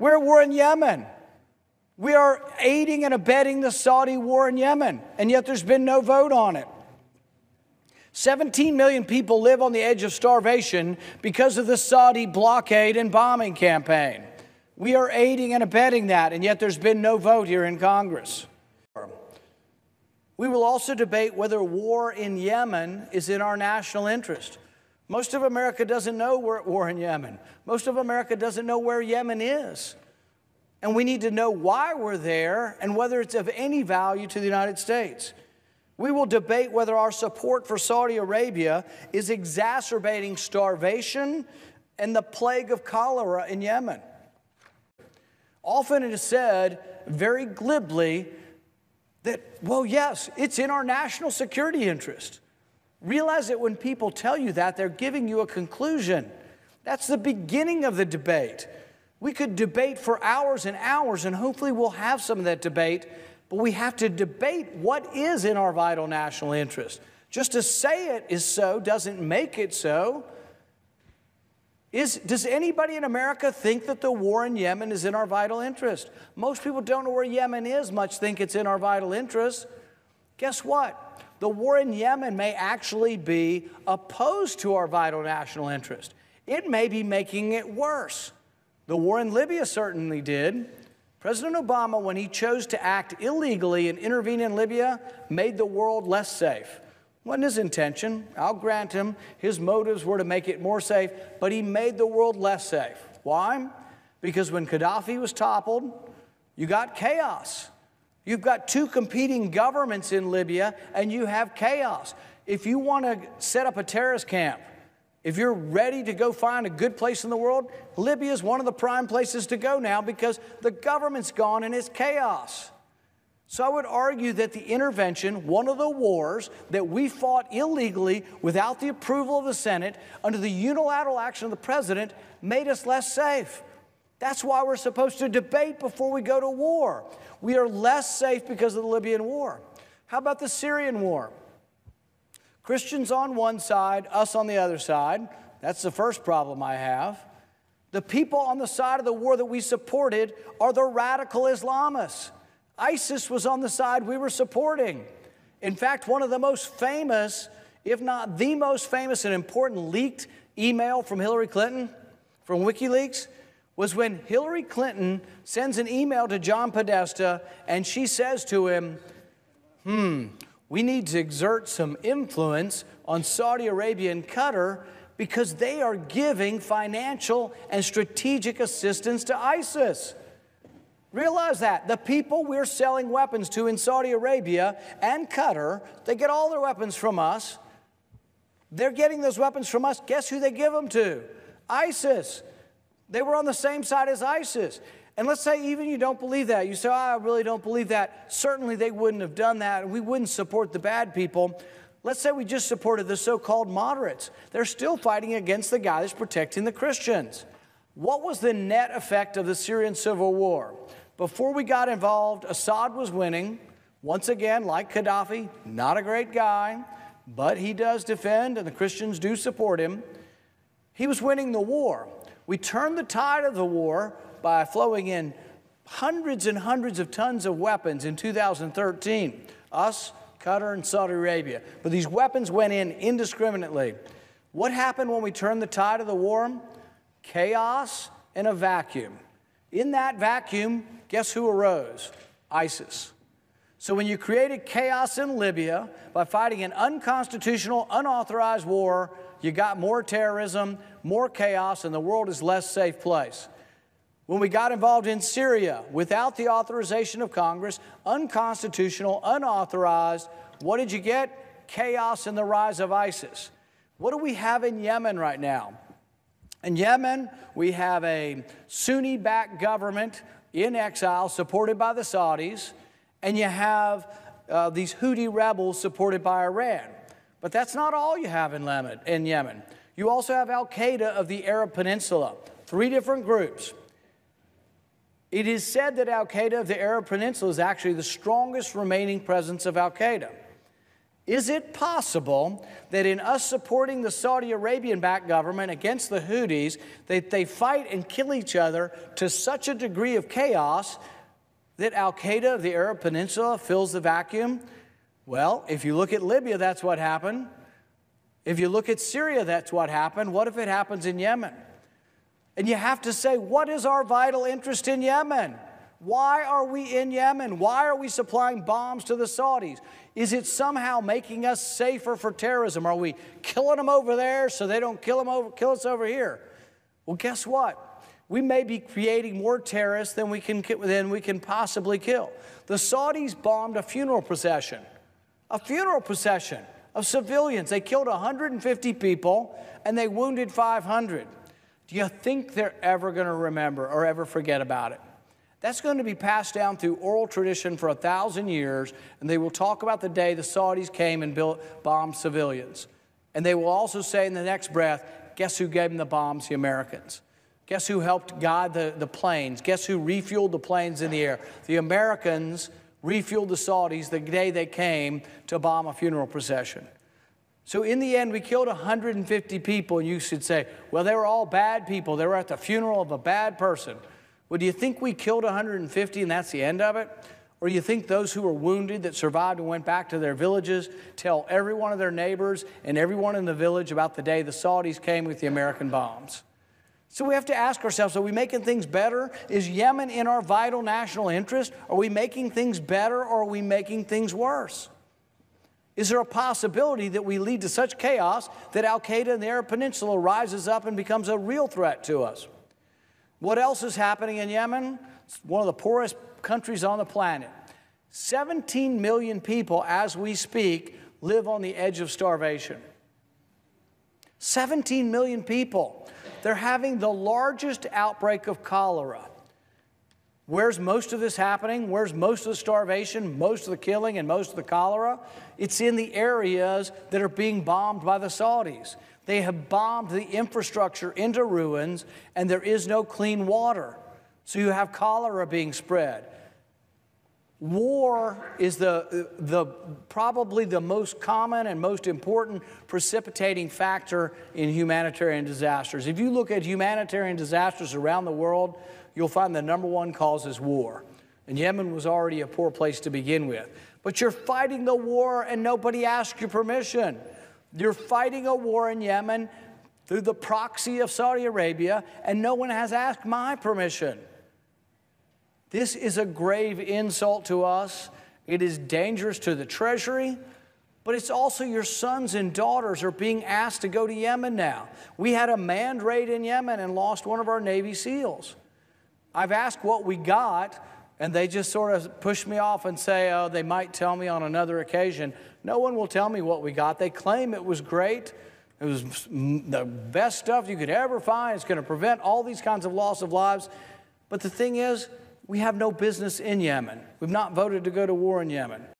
We're at war in Yemen. We are aiding and abetting the Saudi war in Yemen, and yet there's been no vote on it. 17 million people live on the edge of starvation because of the Saudi blockade and bombing campaign. We are aiding and abetting that, and yet there's been no vote here in Congress. We will also debate whether war in Yemen is in our national interest. Most of America doesn't know we're at war in Yemen. Most of America doesn't know where Yemen is. And we need to know why we're there and whether it's of any value to the United States. We will debate whether our support for Saudi Arabia is exacerbating starvation and the plague of cholera in Yemen. Often it is said very glibly that, well, yes, it's in our national security interest. Realize that when people tell you that, they're giving you a conclusion. That's the beginning of the debate. We could debate for hours and hours, and hopefully we'll have some of that debate, but we have to debate what is in our vital national interest. Just to say it is so doesn't make it so. Does anybody in America think that the war in Yemen is in our vital interest? Most people don't know where Yemen is, much think it's in our vital interest. Guess what? The war in Yemen may actually be opposed to our vital national interest. It may be making it worse. The war in Libya certainly did. President Obama, when he chose to act illegally and intervene in Libya, made the world less safe. Wasn't his intention. I'll grant him his motives were to make it more safe, but he made the world less safe. Why? Because when Gaddafi was toppled, you got chaos. You've got two competing governments in Libya, and you have chaos. If you want to set up a terrorist camp, if you're ready to go find a good place in the world, Libya is one of the prime places to go now because the government's gone and it's chaos. So I would argue that the intervention, one of the wars that we fought illegally without the approval of the Senate, under the unilateral action of the president, made us less safe. That's why we're supposed to debate before we go to war. We are less safe because of the Libyan war. How about the Syrian war? Christians on one side, us on the other side. That's the first problem I have. The people on the side of the war that we supported are the radical Islamists. ISIS was on the side we were supporting. In fact, one of the most famous, if not the most famous and important leaked email from Hillary Clinton, from WikiLeaks, was when Hillary Clinton sends an email to John Podesta and she says to him, we need to exert some influence on Saudi Arabia and Qatar because they are giving financial and strategic assistance to ISIS. Realize that. The people we're selling weapons to in Saudi Arabia and Qatar, they get all their weapons from us. They're getting those weapons from us. Guess who they give them to? ISIS. They were on the same side as ISIS. And let's say even you don't believe that. You say, I really don't believe that. Certainly they wouldn't have done that, and we wouldn't support the bad people. Let's say we just supported the so-called moderates. They're still fighting against the guy that's protecting the Christians. What was the net effect of the Syrian civil war? Before we got involved, Assad was winning. Once again, like Gaddafi, not a great guy, but he does defend, and the Christians do support him. He was winning the war. We turned the tide of the war by flowing in hundreds and hundreds of tons of weapons in 2013. Us, Qatar, and Saudi Arabia. But these weapons went in indiscriminately. What happened when we turned the tide of the war? Chaos and a vacuum. In that vacuum, guess who arose? ISIS. So when you created chaos in Libya by fighting an unconstitutional, unauthorized war, you got more terrorism, more chaos, and the world is a less safe place. When we got involved in Syria, without the authorization of Congress, unconstitutional, unauthorized, what did you get? Chaos and the rise of ISIS. What do we have in Yemen right now? In Yemen, we have a Sunni-backed government in exile supported by the Saudis, and you have these Houthi rebels supported by Iran. But that's not all you have in Yemen. You also have Al-Qaeda of the Arab Peninsula, 3 different groups. It is said that Al-Qaeda of the Arab Peninsula is actually the strongest remaining presence of Al-Qaeda. Is it possible that in us supporting the Saudi Arabian-backed government against the Houthis, that they fight and kill each other to such a degree of chaos that Al-Qaeda of the Arab Peninsula fills the vacuum? Well, if you look at Libya, that's what happened. If you look at Syria, that's what happened. What if it happens in Yemen? And you have to say, what is our vital interest in Yemen? Why are we in Yemen? Why are we supplying bombs to the Saudis? Is it somehow making us safer for terrorism? Are we killing them over there so they don't kill us over here? Well, guess what? We may be creating more terrorists than we can possibly kill. The Saudis bombed a funeral procession of civilians. They killed 150 people and they wounded 500. Do you think they're ever going to remember or ever forget about it? That's going to be passed down through oral tradition for 1,000 years, and they will talk about the day the Saudis came and bombed civilians. And they will also say in the next breath, guess who gave them the bombs? The Americans. Guess who helped guide the planes? Guess who refueled the planes in the air? The Americans refueled the Saudis the day they came to bomb a funeral procession. So in the end, we killed 150 people, and you should say, well, they were all bad people. They were at the funeral of a bad person. Well, do you think we killed 150 and that's the end of it? Or do you think those who were wounded that survived and went back to their villages tell every one of their neighbors and everyone in the village about the day the Saudis came with the American bombs? So we have to ask ourselves, are we making things better? Is Yemen in our vital national interest? Are we making things better or are we making things worse? Is there a possibility that we lead to such chaos that Al-Qaeda in the Arab Peninsula rises up and becomes a real threat to us? What else is happening in Yemen? It's one of the poorest countries on the planet. 17 million people, as we speak, live on the edge of starvation. 17 million people. They're having the largest outbreak of cholera. Where's most of this happening? Where's most of the starvation, most of the killing, and most of the cholera? It's in the areas that are being bombed by the Saudis. They have bombed the infrastructure into ruins, and there is no clean water. So you have cholera being spread. War is probably the most common and most important precipitating factor in humanitarian disasters. If you look at humanitarian disasters around the world, you'll find the #1 cause is war. And Yemen was already a poor place to begin with. But you're fighting the war and nobody asked your permission. You're fighting a war in Yemen through the proxy of Saudi Arabia, and no one has asked my permission. This is a grave insult to us. It is dangerous to the Treasury, but it's also your sons and daughters are being asked to go to Yemen now. We had a manned raid in Yemen and lost one of our Navy SEALs. I've asked what we got, and they just sort of push me off and say, oh, they might tell me on another occasion. No one will tell me what we got. They claim it was great. It was the best stuff you could ever find. It's going to prevent all these kinds of loss of lives. But the thing is, we have no business in Yemen. We've not voted to go to war in Yemen.